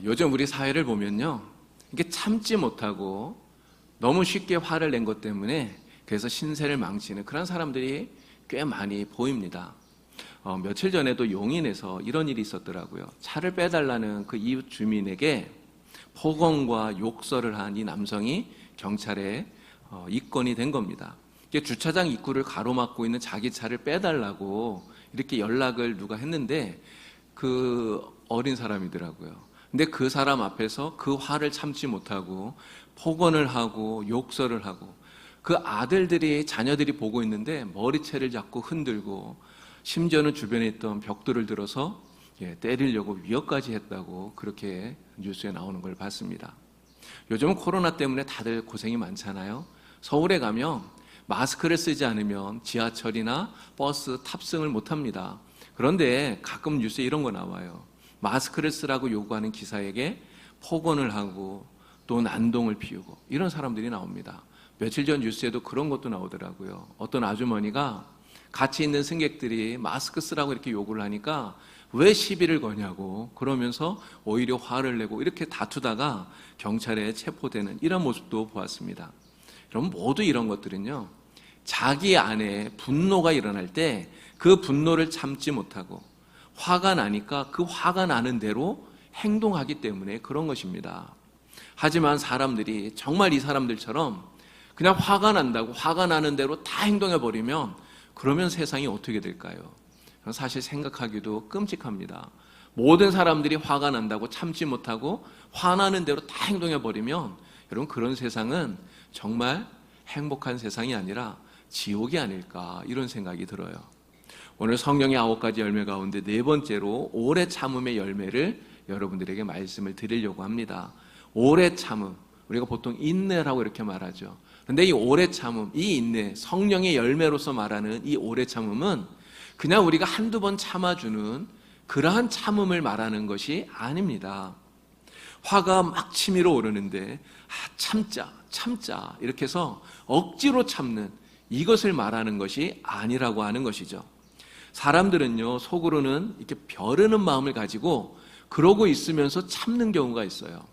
요즘 우리 사회를 보면요, 이게 참지 못하고 너무 쉽게 화를 낸 것 때문에 그래서 신세를 망치는 그런 사람들이 꽤 많이 보입니다. 며칠 전에도 용인에서 이런 일이 있었더라고요. 차를 빼달라는 그 이웃 주민에게 폭언과 욕설을 한 이 남성이 경찰에 입건이 된 겁니다. 주차장 입구를 가로막고 있는 자기 차를 빼달라고 이렇게 연락을 누가 했는데 그 어린 사람이더라고요. 근데 그 사람 앞에서 그 화를 참지 못하고 폭언을 하고 욕설을 하고 그 아들들이 자녀들이 보고 있는데 머리채를 잡고 흔들고 심지어는 주변에 있던 벽돌을 들어서 때리려고 위협까지 했다고 그렇게 뉴스에 나오는 걸 봤습니다. 요즘은 코로나 때문에 다들 고생이 많잖아요. 서울에 가면 마스크를 쓰지 않으면 지하철이나 버스 탑승을 못합니다. 그런데 가끔 뉴스에 이런 거 나와요. 마스크를 쓰라고 요구하는 기사에게 폭언을 하고 또 난동을 피우고 이런 사람들이 나옵니다. 며칠 전 뉴스에도 그런 것도 나오더라고요. 어떤 아주머니가 같이 있는 승객들이 마스크 쓰라고 이렇게 요구를 하니까 왜 시비를 거냐고 그러면서 오히려 화를 내고 이렇게 다투다가 경찰에 체포되는 이런 모습도 보았습니다. 여러분, 모두 이런 것들은요, 자기 안에 분노가 일어날 때 그 분노를 참지 못하고 화가 나니까 그 화가 나는 대로 행동하기 때문에 그런 것입니다. 하지만 사람들이 정말 이 사람들처럼 그냥 화가 난다고 화가 나는 대로 다 행동해버리면 그러면 세상이 어떻게 될까요? 사실 생각하기도 끔찍합니다. 모든 사람들이 화가 난다고 참지 못하고 화나는 대로 다 행동해버리면 여러분, 그런 세상은 정말 행복한 세상이 아니라 지옥이 아닐까 이런 생각이 들어요. 오늘 성령의 9가지 열매 가운데 4번째로 오래 참음의 열매를 여러분들에게 말씀을 드리려고 합니다. 오래 참음, 우리가 보통 인내라고 이렇게 말하죠. 그런데 이 오래 참음, 이 인내, 성령의 열매로서 말하는 이 오래 참음은 그냥 우리가 한두 번 참아주는 그러한 참음을 말하는 것이 아닙니다. 화가 막 치밀어 오르는데 참자 이렇게 해서 억지로 참는 이것을 말하는 것이 아니라고 하는 것이죠. 사람들은요, 속으로는 이렇게 벼르는 마음을 가지고 그러고 있으면서 참는 경우가 있어요.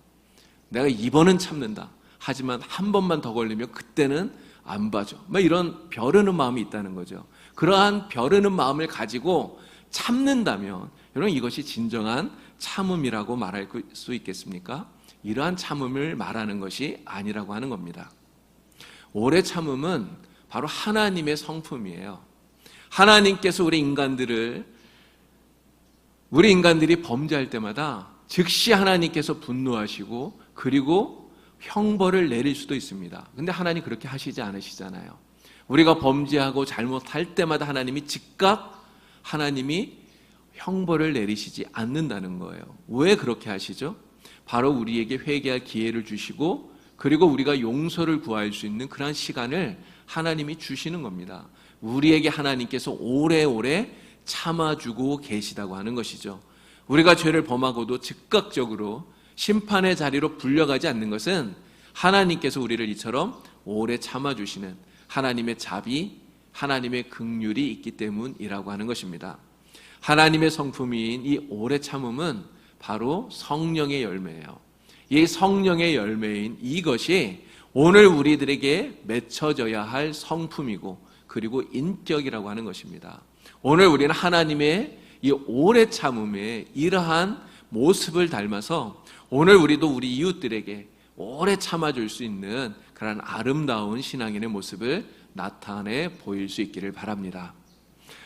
내가 이번은 참는다. 하지만 한 번만 더 걸리면 그때는 안 봐줘. 이런 벼르는 마음이 있다는 거죠. 그러한 벼르는 마음을 가지고 참는다면 여러분, 이것이 진정한 참음이라고 말할 수 있겠습니까? 이러한 참음을 말하는 것이 아니라고 하는 겁니다. 오래 참음은 바로 하나님의 성품이에요. 하나님께서 우리 인간들이 범죄할 때마다 즉시 하나님께서 분노하시고 그리고 형벌을 내릴 수도 있습니다. 근데 하나님 그렇게 하시지 않으시잖아요. 우리가 범죄하고 잘못할 때마다 하나님이 즉각 하나님이 형벌을 내리시지 않는다는 거예요. 왜 그렇게 하시죠? 바로 우리에게 회개할 기회를 주시고 그리고 우리가 용서를 구할 수 있는 그런 시간을 하나님이 주시는 겁니다. 우리에게 하나님께서 오래오래 참아주고 계시다고 하는 것이죠. 우리가 죄를 범하고도 즉각적으로 심판의 자리로 불려가지 않는 것은 하나님께서 우리를 이처럼 오래 참아주시는 하나님의 자비, 하나님의 긍휼이 있기 때문이라고 하는 것입니다. 하나님의 성품인 이 오래 참음은 바로 성령의 열매예요. 이 성령의 열매인 이것이 오늘 우리들에게 맺혀져야 할 성품이고 그리고 인격이라고 하는 것입니다. 오늘 우리는 하나님의 이 오래 참음의 이러한 모습을 닮아서 오늘 우리도 우리 이웃들에게 오래 참아줄 수 있는 그런 아름다운 신앙인의 모습을 나타내 보일 수 있기를 바랍니다.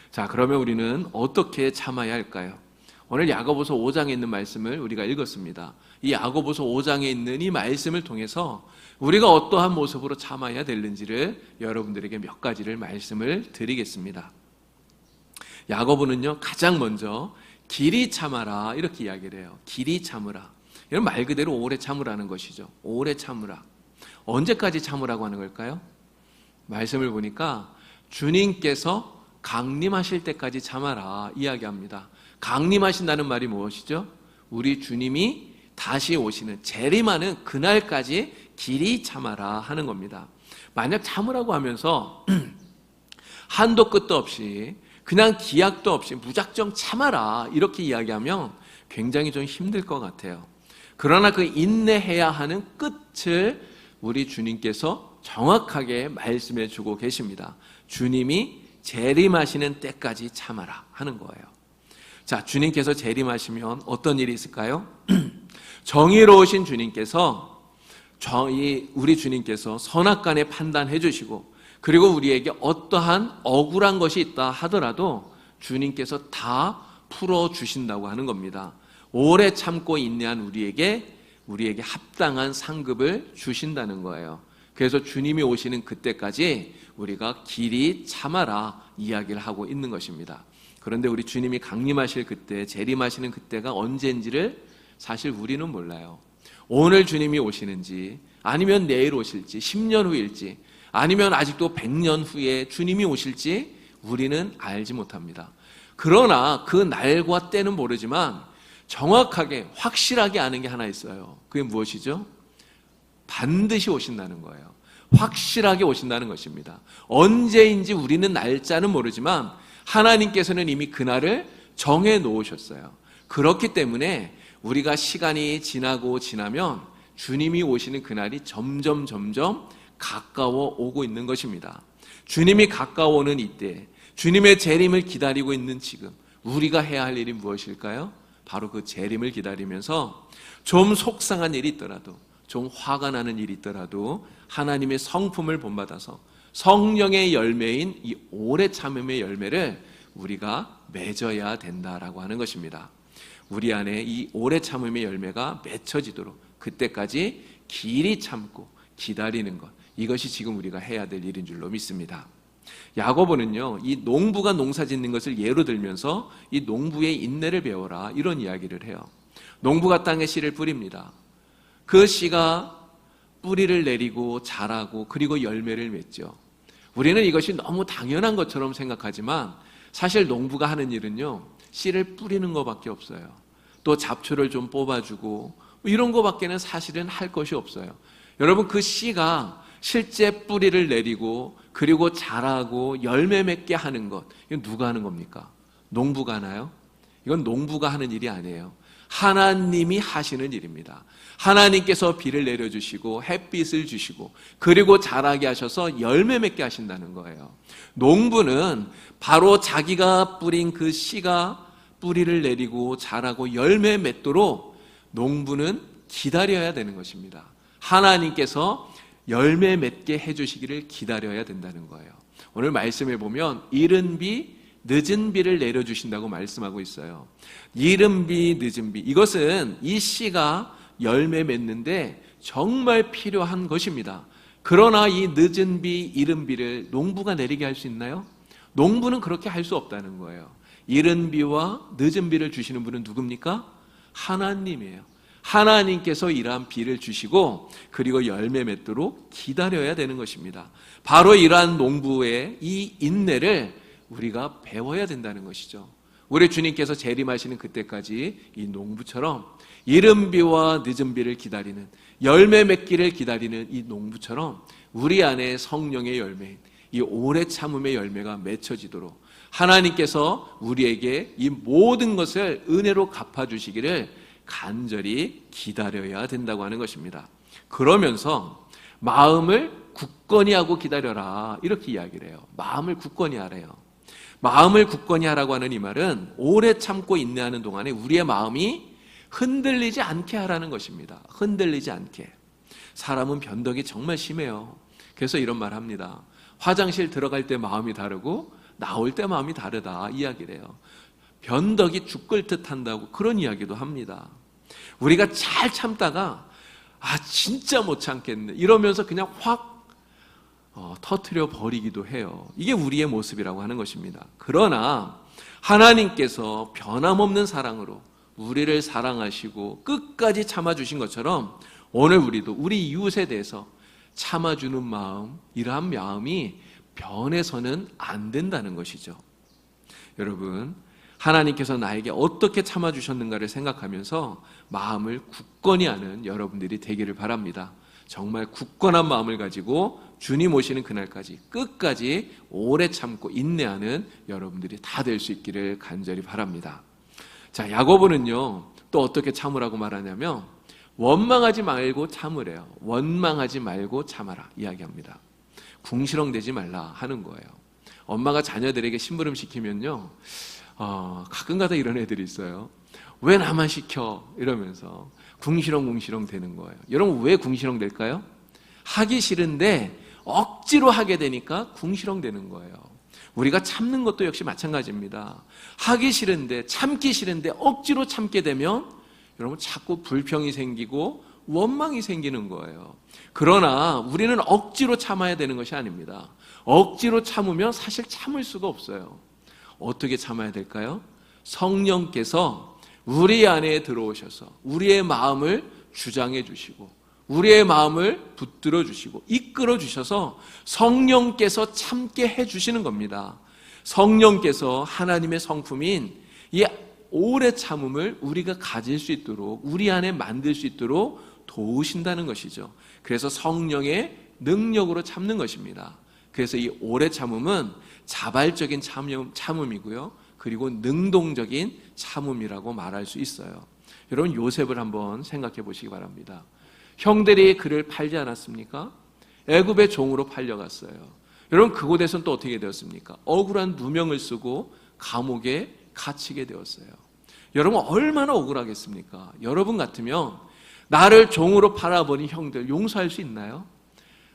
자, 그러면 우리는 어떻게 참아야 할까요? 오늘 야고보서 5장에 있는 말씀을 우리가 읽었습니다. 이 야고보서 5장에 있는 이 말씀을 통해서 우리가 어떠한 모습으로 참아야 되는지를 여러분들에게 몇 가지를 말씀을 드리겠습니다. 야고보는요, 가장 먼저 길이 참아라 이렇게 이야기를 해요. 길이 참으라. 이런 말 그대로 오래 참으라는 것이죠. 오래 참으라. 언제까지 참으라고 하는 걸까요? 말씀을 보니까 주님께서 강림하실 때까지 참아라 이야기합니다. 강림하신다는 말이 무엇이죠? 우리 주님이 다시 오시는 재림하는 그날까지 길이 참아라 하는 겁니다. 만약 참으라고 하면서 한도 끝도 없이 그냥 기약도 없이 무작정 참아라 이렇게 이야기하면 굉장히 좀 힘들 것 같아요. 그러나 그 인내해야 하는 끝을 우리 주님께서 정확하게 말씀해 주고 계십니다. 주님이 재림하시는 때까지 참아라 하는 거예요. 자, 주님께서 재림하시면 어떤 일이 있을까요? 정의로우신 주님께서 우리 주님께서 선악간에 판단해 주시고, 그리고 우리에게 어떠한 억울한 것이 있다 하더라도 주님께서 다 풀어주신다고 하는 겁니다. 오래 참고 인내한 우리에게 합당한 상급을 주신다는 거예요. 그래서 주님이 오시는 그때까지 우리가 길이 참아라 이야기를 하고 있는 것입니다. 그런데 우리 주님이 강림하실 그때, 재림하시는 그때가 언제인지를 사실 우리는 몰라요. 오늘 주님이 오시는지, 아니면 내일 오실지, 10년 후일지, 아니면 아직도 100년 후에 주님이 오실지 우리는 알지 못합니다. 그러나 그 날과 때는 모르지만 정확하게 확실하게 아는 게 하나 있어요. 그게 무엇이죠? 반드시 오신다는 거예요. 확실하게 오신다는 것입니다. 언제인지 우리는 날짜는 모르지만 하나님께서는 이미 그날을 정해 놓으셨어요. 그렇기 때문에 우리가 시간이 지나면 주님이 오시는 그날이 점점 가까워 오고 있는 것입니다. 주님이 가까워오는 이때, 주님의 재림을 기다리고 있는 지금 우리가 해야 할 일이 무엇일까요? 바로 그 재림을 기다리면서 좀 속상한 일이 있더라도, 좀 화가 나는 일이 있더라도 하나님의 성품을 본받아서 성령의 열매인 이 오래 참음의 열매를 우리가 맺어야 된다라고 하는 것입니다. 우리 안에 이 오래 참음의 열매가 맺혀지도록 그때까지 길이 참고 기다리는 것, 이것이 지금 우리가 해야 될 일인 줄로 믿습니다. 야고보는요, 이 농부가 농사 짓는 것을 예로 들면서 이 농부의 인내를 배워라 이런 이야기를 해요. 농부가 땅에 씨를 뿌립니다. 그 씨가 뿌리를 내리고 자라고 그리고 열매를 맺죠. 우리는 이것이 너무 당연한 것처럼 생각하지만 사실 농부가 하는 일은요, 씨를 뿌리는 것밖에 없어요. 또 잡초를 좀 뽑아주고 이런 것밖에는 사실은 할 것이 없어요. 여러분, 그 씨가 실제 뿌리를 내리고 그리고 자라고 열매 맺게 하는 것, 이건 누가 하는 겁니까? 농부가 하나요? 이건 농부가 하는 일이 아니에요. 하나님이 하시는 일입니다. 하나님께서 비를 내려주시고 햇빛을 주시고 그리고 자라게 하셔서 열매 맺게 하신다는 거예요. 농부는 바로 자기가 뿌린 그 씨가 뿌리를 내리고 자라고 열매 맺도록 농부는 기다려야 되는 것입니다. 하나님께서 열매 맺게 해주시기를 기다려야 된다는 거예요. 오늘 말씀에 보면 이른 비, 늦은 비를 내려주신다고 말씀하고 있어요. 이른 비, 늦은 비, 이것은 이 씨가 열매 맺는데 정말 필요한 것입니다. 그러나 이 늦은 비, 이른 비를 농부가 내리게 할 수 있나요? 농부는 그렇게 할 수 없다는 거예요. 이른 비와 늦은 비를 주시는 분은 누굽니까? 하나님이에요. 하나님께서 이러한 비를 주시고 그리고 열매 맺도록 기다려야 되는 것입니다. 바로 이러한 농부의 이 인내를 우리가 배워야 된다는 것이죠. 우리 주님께서 재림하시는 그때까지 이 농부처럼 이른 비와 늦은 비를 기다리는, 열매 맺기를 기다리는 이 농부처럼 우리 안에 성령의 열매인 이 오래 참음의 열매가 맺혀지도록 하나님께서 우리에게 이 모든 것을 은혜로 갚아주시기를 간절히 기다려야 된다고 하는 것입니다. 그러면서 마음을 굳건히 하고 기다려라 이렇게 이야기를 해요. 마음을 굳건히 하래요. 마음을 굳건히 하라고 하는 이 말은 오래 참고 인내하는 동안에 우리의 마음이 흔들리지 않게 하라는 것입니다. 흔들리지 않게. 사람은 변덕이 정말 심해요. 그래서 이런 말 합니다. 화장실 들어갈 때 마음이 다르고 나올 때 마음이 다르다 이야기를 해요. 변덕이 죽을 듯 한다고 그런 이야기도 합니다. 우리가 잘 참다가 진짜 못 참겠네 이러면서 그냥 확 터뜨려 버리기도 해요. 이게 우리의 모습이라고 하는 것입니다. 그러나 하나님께서 변함없는 사랑으로 우리를 사랑하시고 끝까지 참아주신 것처럼 오늘 우리도 우리 이웃에 대해서 참아주는 마음, 이러한 마음이 변해서는 안 된다는 것이죠. 여러분, 하나님께서 나에게 어떻게 참아주셨는가를 생각하면서 마음을 굳건히 하는 여러분들이 되기를 바랍니다. 정말 굳건한 마음을 가지고 주님 오시는 그날까지 끝까지 오래 참고 인내하는 여러분들이 다 될 수 있기를 간절히 바랍니다. 자, 야고보는요 또 어떻게 참으라고 말하냐면 원망하지 말고 참으래요. 원망하지 말고 참아라 이야기합니다. 궁시렁대지 말라 하는 거예요. 엄마가 자녀들에게 심부름 시키면요, 가끔가다 이런 애들이 있어요. 왜 나만 시켜? 이러면서 궁시렁 되는 거예요. 여러분, 왜 궁시렁 될까요? 하기 싫은데 억지로 하게 되니까 궁시렁 되는 거예요. 우리가 참는 것도 역시 마찬가지입니다. 하기 싫은데, 참기 싫은데 억지로 참게 되면 여러분 자꾸 불평이 생기고 원망이 생기는 거예요. 그러나 우리는 억지로 참아야 되는 것이 아닙니다. 억지로 참으면 사실 참을 수가 없어요. 어떻게 참아야 될까요? 성령께서 우리 안에 들어오셔서 우리의 마음을 주장해 주시고 우리의 마음을 붙들어 주시고 이끌어 주셔서 성령께서 참게 해 주시는 겁니다. 성령께서 하나님의 성품인 이 오래 참음을 우리가 가질 수 있도록, 우리 안에 만들 수 있도록 도우신다는 것이죠. 그래서 성령의 능력으로 참는 것입니다. 그래서 이 오래 참음은 자발적인 참음이고요, 그리고 능동적인 참음이라고 말할 수 있어요. 여러분, 요셉을 한번 생각해 보시기 바랍니다. 형들이 그를 팔지 않았습니까? 애굽의 종으로 팔려갔어요. 여러분, 그곳에서는 또 어떻게 되었습니까? 억울한 누명을 쓰고 감옥에 갇히게 되었어요. 여러분, 얼마나 억울하겠습니까? 여러분 같으면 나를 종으로 팔아버린 형들 용서할 수 있나요?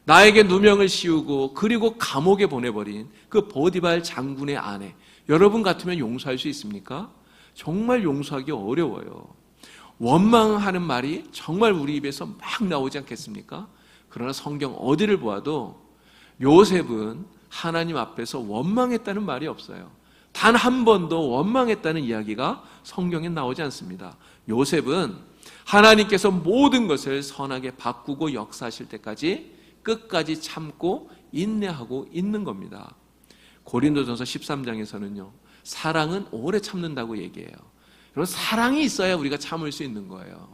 나에게 누명을 씌우고 그리고 감옥에 보내버린 그 보디발 장군의 아내, 여러분 같으면 용서할 수 있습니까? 정말 용서하기 어려워요. 원망하는 말이 정말 우리 입에서 막 나오지 않겠습니까? 그러나 성경 어디를 보아도 요셉은 하나님 앞에서 원망했다는 말이 없어요. 단 한 번도 원망했다는 이야기가 성경에 나오지 않습니다. 요셉은 하나님께서 모든 것을 선하게 바꾸고 역사하실 때까지 끝까지 참고 인내하고 있는 겁니다. 고린도전서 13장에서는요, 사랑은 오래 참는다고 얘기해요. 여러분, 사랑이 있어야 우리가 참을 수 있는 거예요.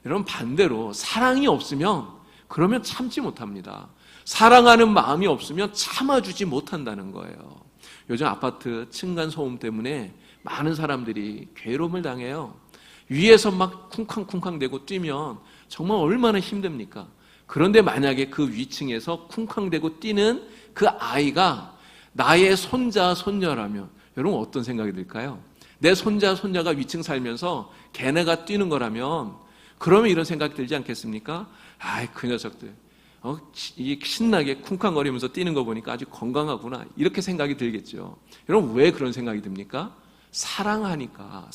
여러분, 반대로 사랑이 없으면 그러면 참지 못합니다. 사랑하는 마음이 없으면 참아주지 못한다는 거예요. 요즘 아파트 층간소음 때문에 많은 사람들이 괴로움을 당해요. 위에서 막 쿵쾅쿵쾅대고 뛰면 정말 얼마나 힘듭니까? 그런데 만약에 그 위층에서 쿵쾅대고 뛰는 그 아이가 나의 손자, 손녀라면 여러분 어떤 생각이 들까요? 내 손자, 손녀가 위층 살면서 걔네가 뛰는 거라면 그러면 이런 생각이 들지 않겠습니까? 아이, 그 녀석들 신나게 쿵쾅거리면서 뛰는 거 보니까 아주 건강하구나, 이렇게 생각이 들겠죠. 여러분, 왜 그런 생각이 듭니까? 사랑하니까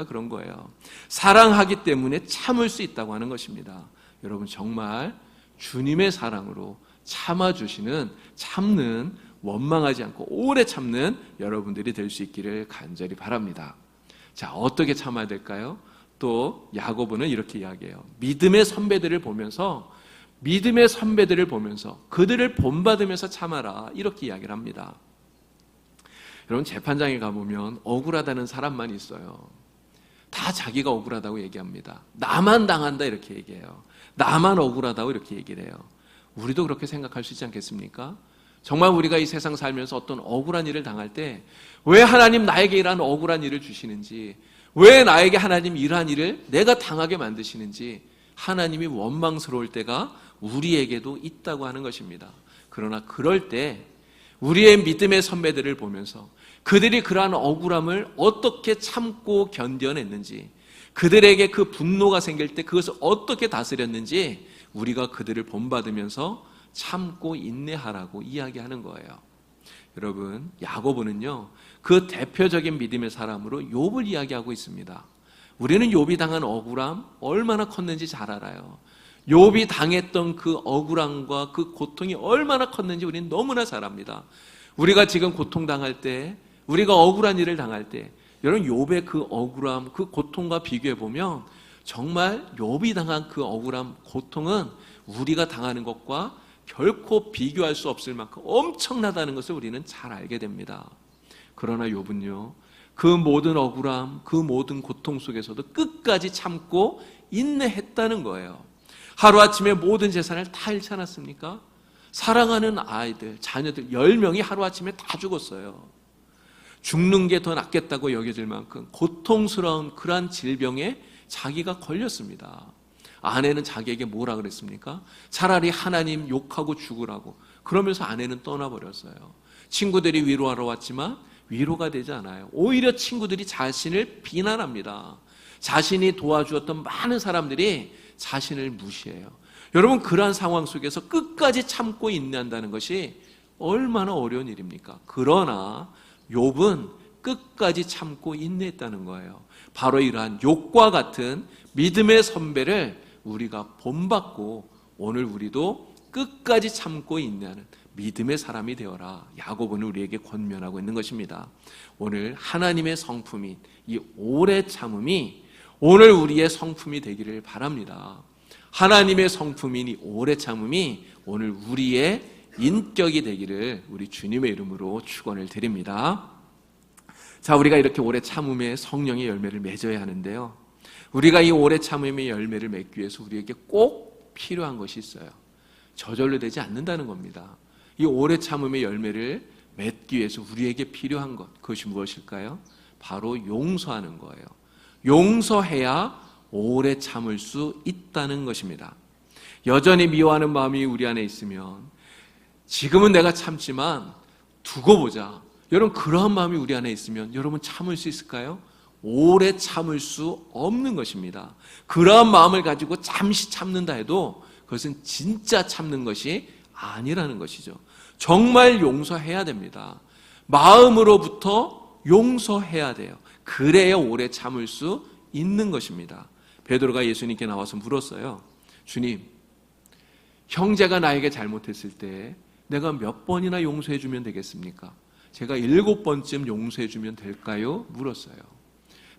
그런 거예요. 사랑하기 때문에 참을 수 있다고 하는 것입니다. 여러분, 정말 주님의 사랑으로 참아주시는, 참는, 원망하지 않고 오래 참는 여러분들이 될 수 있기를 간절히 바랍니다. 자, 어떻게 참아야 될까요? 또 야고보는 이렇게 이야기해요. 믿음의 선배들을 보면서 그들을 본받으면서 참아라, 이렇게 이야기를 합니다. 여러분, 재판장에 가보면 억울하다는 사람만 있어요. 다 자기가 억울하다고 얘기합니다. 나만 당한다, 이렇게 얘기해요. 나만 억울하다고 이렇게 얘기를 해요. 우리도 그렇게 생각할 수 있지 않겠습니까? 정말 우리가 이 세상 살면서 어떤 억울한 일을 당할 때 왜 하나님 나에게 이러한 억울한 일을 주시는지, 왜 나에게 하나님 이러한 일을 내가 당하게 만드시는지 하나님이 원망스러울 때가 우리에게도 있다고 하는 것입니다. 그러나 그럴 때 우리의 믿음의 선배들을 보면서 그들이 그러한 억울함을 어떻게 참고 견뎌냈는지, 그들에게 그 분노가 생길 때 그것을 어떻게 다스렸는지 우리가 그들을 본받으면서 참고 인내하라고 이야기하는 거예요. 여러분, 야고보는요, 그 대표적인 믿음의 사람으로 욥을 이야기하고 있습니다. 우리는 욥이 당한 억울함 얼마나 컸는지 잘 알아요. 욥이 당했던 그 억울함과 그 고통이 얼마나 컸는지 우리는 너무나 잘 압니다. 우리가 지금 고통당할 때, 우리가 억울한 일을 당할 때, 여러분, 욥의 그 억울함, 그 고통과 비교해 보면 정말 욥이 당한 그 억울함, 고통은 우리가 당하는 것과 결코 비교할 수 없을 만큼 엄청나다는 것을 우리는 잘 알게 됩니다. 그러나 욥은요, 그 모든 억울함, 그 모든 고통 속에서도 끝까지 참고 인내했다는 거예요. 하루아침에 모든 재산을 다 잃지 않았습니까? 사랑하는 아이들, 자녀들 10명이 하루아침에 다 죽었어요. 죽는 게 더 낫겠다고 여겨질 만큼 고통스러운 그러한 질병에 자기가 걸렸습니다. 아내는 자기에게 뭐라 그랬습니까? 차라리 하나님 욕하고 죽으라고. 그러면서 아내는 떠나버렸어요. 친구들이 위로하러 왔지만 위로가 되지 않아요. 오히려 친구들이 자신을 비난합니다. 자신이 도와주었던 많은 사람들이 자신을 무시해요. 여러분, 그러한 상황 속에서 끝까지 참고 인내한다는 것이 얼마나 어려운 일입니까? 그러나 욥은 끝까지 참고 인내했다는 거예요. 바로 이러한 욥과 같은 믿음의 선배를 우리가 본받고 오늘 우리도 끝까지 참고 인내하는 믿음의 사람이 되어라. 야고보는 우리에게 권면하고 있는 것입니다. 오늘 하나님의 성품인 이 오래 참음이 오늘 우리의 성품이 되기를 바랍니다. 하나님의 성품인 이 오래 참음이 오늘 우리의 인격이 되기를 우리 주님의 이름으로 축원을 드립니다. 자, 우리가 이렇게 오래 참음의 성령의 열매를 맺어야 하는데요. 우리가 이 오래 참음의 열매를 맺기 위해서 우리에게 꼭 필요한 것이 있어요. 저절로 되지 않는다는 겁니다. 이 오래 참음의 열매를 맺기 위해서 우리에게 필요한 것, 그것이 무엇일까요? 바로 용서하는 거예요. 용서해야 오래 참을 수 있다는 것입니다. 여전히 미워하는 마음이 우리 안에 있으면 지금은 내가 참지만 두고 보자. 여러분, 그러한 마음이 우리 안에 있으면 여러분 참을 수 있을까요? 오래 참을 수 없는 것입니다. 그러한 마음을 가지고 잠시 참는다 해도 그것은 진짜 참는 것이 아니라는 것이죠. 정말 용서해야 됩니다. 마음으로부터 용서해야 돼요. 그래야 오래 참을 수 있는 것입니다. 베드로가 예수님께 나와서 물었어요. 주님, 형제가 나에게 잘못했을 때 내가 몇 번이나 용서해 주면 되겠습니까? 제가 7번쯤 용서해 주면 될까요? 물었어요.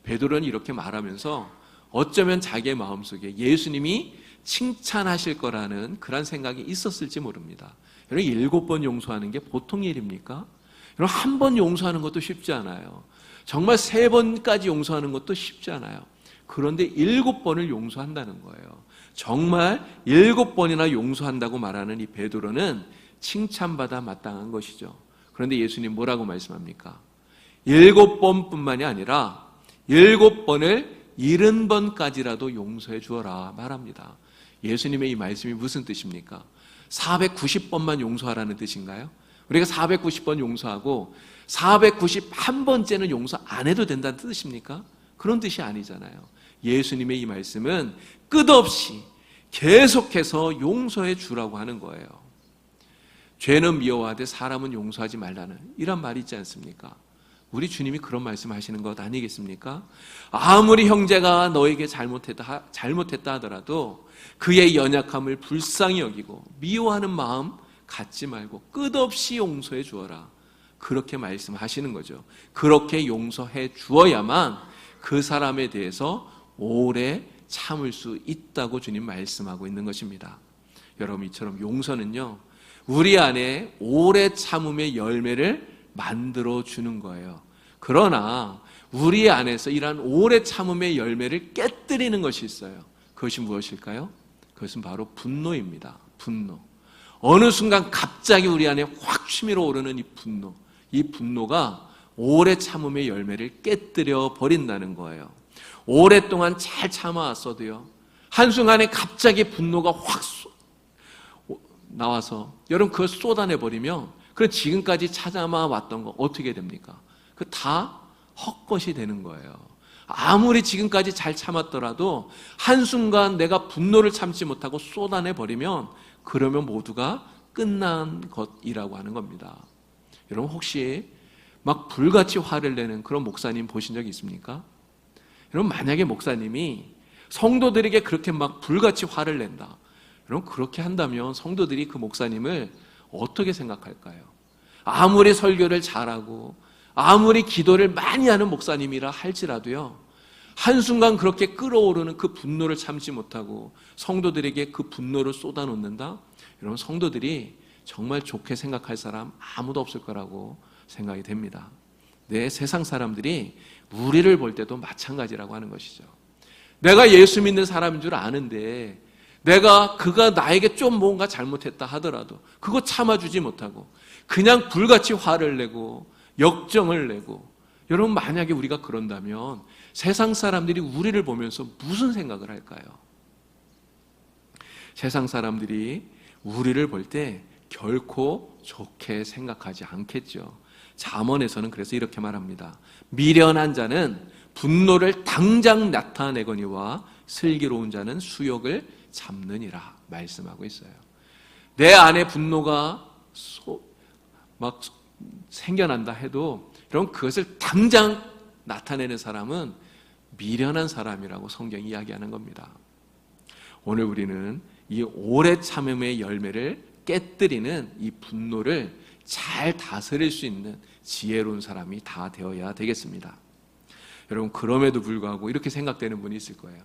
베드로는 이렇게 말하면서 어쩌면 자기의 마음속에 예수님이 칭찬하실 거라는 그런 생각이 있었을지 모릅니다. 여러분, 7번 용서하는 게 보통 일입니까? 여러분, 한 번 용서하는 것도 쉽지 않아요. 정말 3번까지 용서하는 것도 쉽지 않아요. 그런데 7번을 용서한다는 거예요. 정말 7번이나 용서한다고 말하는 이 베드로는 칭찬받아 마땅한 것이죠. 그런데 예수님 뭐라고 말씀합니까? 7번뿐만이 아니라 7번을 70번까지라도 용서해 주어라 말합니다. 예수님의 이 말씀이 무슨 뜻입니까? 490번만 용서하라는 뜻인가요? 우리가 490번 용서하고 491번째는 용서 안 해도 된다는 뜻입니까? 그런 뜻이 아니잖아요. 예수님의 이 말씀은 끝없이 계속해서 용서해 주라고 하는 거예요. 죄는 미워하되 사람은 용서하지 말라는 이런 말이 있지 않습니까? 우리 주님이 그런 말씀하시는 것 아니겠습니까? 아무리 형제가 너에게 잘못했다 하더라도 그의 연약함을 불쌍히 여기고 미워하는 마음 갖지 말고 끝없이 용서해 주어라. 그렇게 말씀하시는 거죠. 그렇게 용서해 주어야만 그 사람에 대해서 오래 참을 수 있다고 주님 말씀하고 있는 것입니다. 여러분, 이처럼 용서는요, 우리 안에 오래 참음의 열매를 만들어 주는 거예요. 그러나 우리 안에서 이러한 오래 참음의 열매를 깨뜨리는 것이 있어요. 그것이 무엇일까요? 그것은 바로 분노입니다. 분노. 어느 순간 갑자기 우리 안에 확 치밀어 오르는 이 분노. 이 분노가 오래 참음의 열매를 깨뜨려 버린다는 거예요. 오랫동안 잘 참아왔어도요, 한순간에 갑자기 분노가 확 나와서 여러분 그걸 쏟아내버리면 그럼 지금까지 찾아왔던 거 어떻게 됩니까? 그 다 헛것이 되는 거예요. 아무리 지금까지 잘 참았더라도 한순간 내가 분노를 참지 못하고 쏟아내버리면 그러면 모두가 끝난 것이라고 하는 겁니다. 여러분, 혹시 막 불같이 화를 내는 그런 목사님 보신 적 있습니까? 여러분, 만약에 목사님이 성도들에게 그렇게 막 불같이 화를 낸다, 여러분, 그렇게 한다면 성도들이 그 목사님을 어떻게 생각할까요? 아무리 설교를 잘하고 아무리 기도를 많이 하는 목사님이라 할지라도요, 한순간 그렇게 끓어오르는 그 분노를 참지 못하고 성도들에게 그 분노를 쏟아놓는다? 여러분, 성도들이 정말 좋게 생각할 사람 아무도 없을 거라고 생각이 됩니다. 네, 세상 사람들이 우리를 볼 때도 마찬가지라고 하는 것이죠. 내가 예수 믿는 사람인 줄 아는데 그가 나에게 좀 뭔가 잘못했다 하더라도 그거 참아주지 못하고 그냥 불같이 화를 내고 역정을 내고, 여러분, 만약에 우리가 그런다면 세상 사람들이 우리를 보면서 무슨 생각을 할까요? 세상 사람들이 우리를 볼 때 결코 좋게 생각하지 않겠죠. 잠언에서는 그래서 이렇게 말합니다. 미련한 자는 분노를 당장 나타내거니와 슬기로운 자는 수욕을 잡느니라 말씀하고 있어요. 내 안에 분노가 막 생겨난다 해도 여러분 그것을 당장 나타내는 사람은 미련한 사람이라고 성경이 이야기하는 겁니다. 오늘 우리는 이 오래 참음의 열매를 깨뜨리는 이 분노를 잘 다스릴 수 있는 지혜로운 사람이 다 되어야 되겠습니다. 여러분 그럼에도 불구하고 이렇게 생각되는 분이 있을 거예요.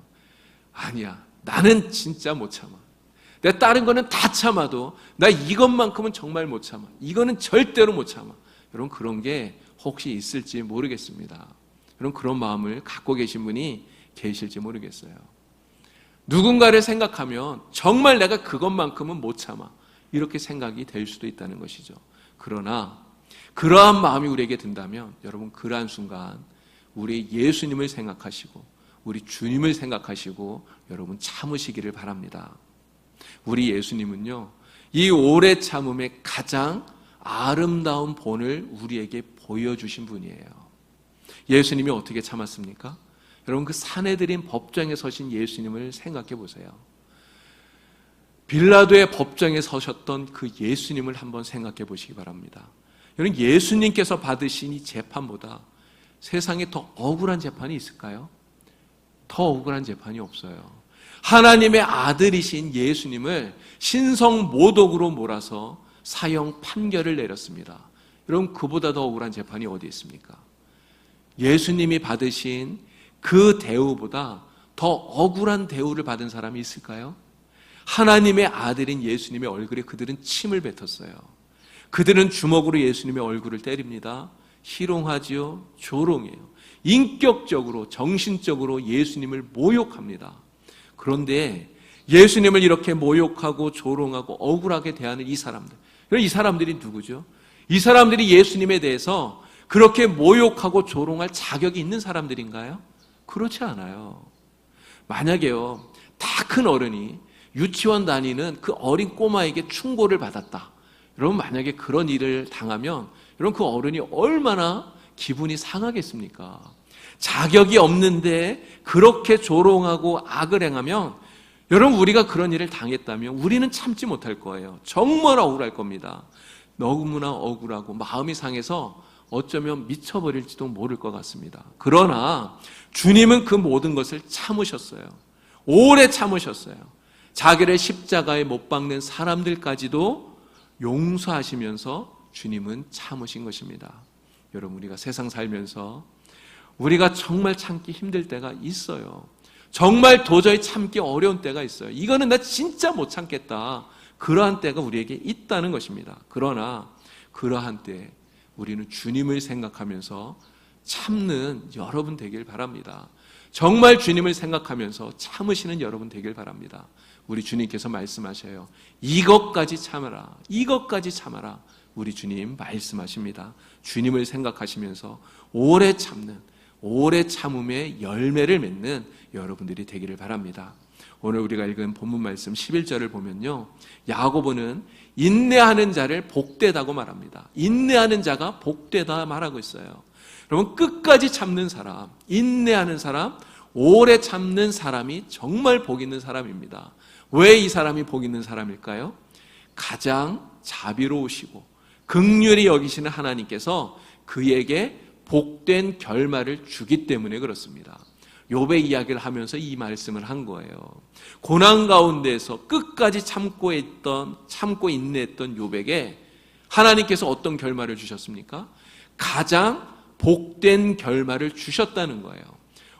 아니야, 나는 진짜 못 참아. 내가 다른 거는 다 참아도 나 이것만큼은 정말 못 참아. 이거는 절대로 못 참아. 여러분 그런 게 혹시 있을지 모르겠습니다. 여러분 그런 마음을 갖고 계신 분이 계실지 모르겠어요. 누군가를 생각하면 정말 내가 그것만큼은 못 참아. 이렇게 생각이 될 수도 있다는 것이죠. 그러나 그러한 마음이 우리에게 든다면 여러분 그러한 순간 우리 예수님을 생각하시고 우리 주님을 생각하시고 여러분 참으시기를 바랍니다. 우리 예수님은요, 이 오래 참음의 가장 아름다운 본을 우리에게 보여주신 분이에요. 예수님이 어떻게 참았습니까? 여러분 그 사내들인 법정에 서신 예수님을 생각해 보세요. 빌라도의 법정에 서셨던 그 예수님을 한번 생각해 보시기 바랍니다. 여러분 예수님께서 받으신 이 재판보다 세상에 더 억울한 재판이 있을까요? 더 억울한 재판이 없어요. 하나님의 아들이신 예수님을 신성 모독으로 몰아서 사형 판결을 내렸습니다. 여러분 그보다 더 억울한 재판이 어디 있습니까? 예수님이 받으신 그 대우보다 더 억울한 대우를 받은 사람이 있을까요? 하나님의 아들인 예수님의 얼굴에 그들은 침을 뱉었어요. 그들은 주먹으로 예수님의 얼굴을 때립니다. 희롱하지요, 조롱해요. 인격적으로, 정신적으로 예수님을 모욕합니다. 그런데 예수님을 이렇게 모욕하고 조롱하고 억울하게 대하는 이 사람들, 이 사람들이 누구죠? 이 사람들이 예수님에 대해서 그렇게 모욕하고 조롱할 자격이 있는 사람들인가요? 그렇지 않아요. 만약에요, 다 큰 어른이 유치원 다니는 그 어린 꼬마에게 충고를 받았다. 여러분 만약에 그런 일을 당하면 여러분 그 어른이 얼마나 기분이 상하겠습니까? 자격이 없는데 그렇게 조롱하고 악을 행하면 여러분 우리가 그런 일을 당했다면 우리는 참지 못할 거예요. 정말 억울할 겁니다. 너무나 억울하고 마음이 상해서 어쩌면 미쳐버릴지도 모를 것 같습니다. 그러나 주님은 그 모든 것을 참으셨어요. 오래 참으셨어요. 자기를 십자가에 못 박는 사람들까지도 용서하시면서 주님은 참으신 것입니다. 여러분 우리가 세상 살면서 우리가 정말 참기 힘들 때가 있어요. 정말 도저히 참기 어려운 때가 있어요. 이거는 나 진짜 못 참겠다. 그러한 때가 우리에게 있다는 것입니다. 그러나 그러한 때 우리는 주님을 생각하면서 참는 여러분 되길 바랍니다. 정말 주님을 생각하면서 참으시는 여러분 되길 바랍니다. 우리 주님께서 말씀하셔요. 이것까지 참아라. 이것까지 참아라. 우리 주님 말씀하십니다. 주님을 생각하시면서 오래 참는, 오래 참음의 열매를 맺는 여러분들이 되기를 바랍니다. 오늘 우리가 읽은 본문 말씀 11절을 보면요, 야고보는 인내하는 자를 복되다고 말합니다. 인내하는 자가 복되다 말하고 있어요. 여러분 끝까지 참는 사람, 인내하는 사람, 오래 참는 사람이 정말 복 있는 사람입니다. 왜 이 사람이 복 있는 사람일까요? 가장 자비로우시고 긍휼히 여기시는 하나님께서 그에게 복된 결말을 주기 때문에 그렇습니다. 욥의 이야기를 하면서 이 말씀을 한 거예요. 고난 가운데서 끝까지 참고 인내했던 욥에게 하나님께서 어떤 결말을 주셨습니까? 가장 복된 결말을 주셨다는 거예요.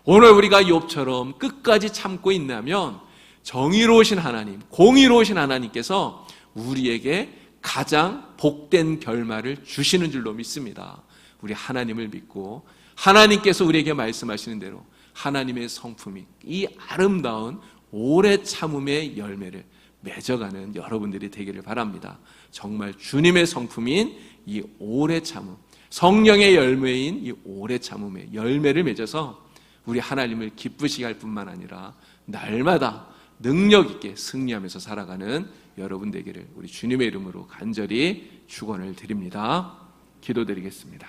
오늘 우리가 욥처럼 끝까지 참고 인내하면 정의로우신 하나님, 공의로우신 하나님께서 우리에게 가장 복된 결말을 주시는 줄로 믿습니다. 우리 하나님을 믿고 하나님께서 우리에게 말씀하시는 대로 하나님의 성품이 이 아름다운 오래 참음의 열매를 맺어가는 여러분들이 되기를 바랍니다. 정말 주님의 성품인 이 오래 참음, 성령의 열매인 이 오래 참음의 열매를 맺어서 우리 하나님을 기쁘시게 할 뿐만 아니라 날마다 능력 있게 승리하면서 살아가는 여러분 되기를 우리 주님의 이름으로 간절히 축원을 드립니다. 기도드리겠습니다.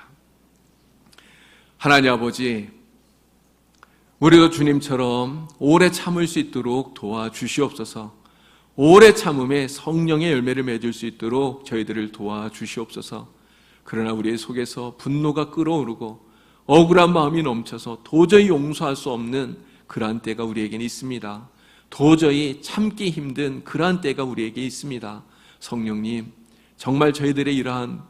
하나님 아버지, 우리도 주님처럼 오래 참을 수 있도록 도와주시옵소서. 오래 참음에 성령의 열매를 맺을 수 있도록 저희들을 도와주시옵소서. 그러나 우리의 속에서 분노가 끓어오르고 억울한 마음이 넘쳐서 도저히 용서할 수 없는 그러한 때가 우리에게는 있습니다. 도저히 참기 힘든 그러한 때가 우리에게 있습니다. 성령님, 정말 저희들의 이러한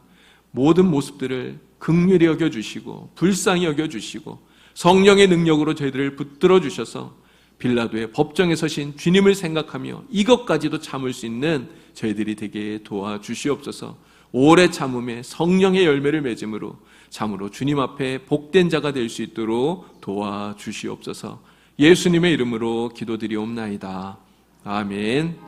모든 모습들을 긍휼히 여겨주시고 불쌍히 여겨주시고 성령의 능력으로 저희들을 붙들어 주셔서 빌라도의 법정에 서신 주님을 생각하며 이것까지도 참을 수 있는 저희들이 되게 도와주시옵소서. 오래 참음에 성령의 열매를 맺음으로 참으로 주님 앞에 복된 자가 될 수 있도록 도와주시옵소서. 예수님의 이름으로 기도드리옵나이다. 아멘.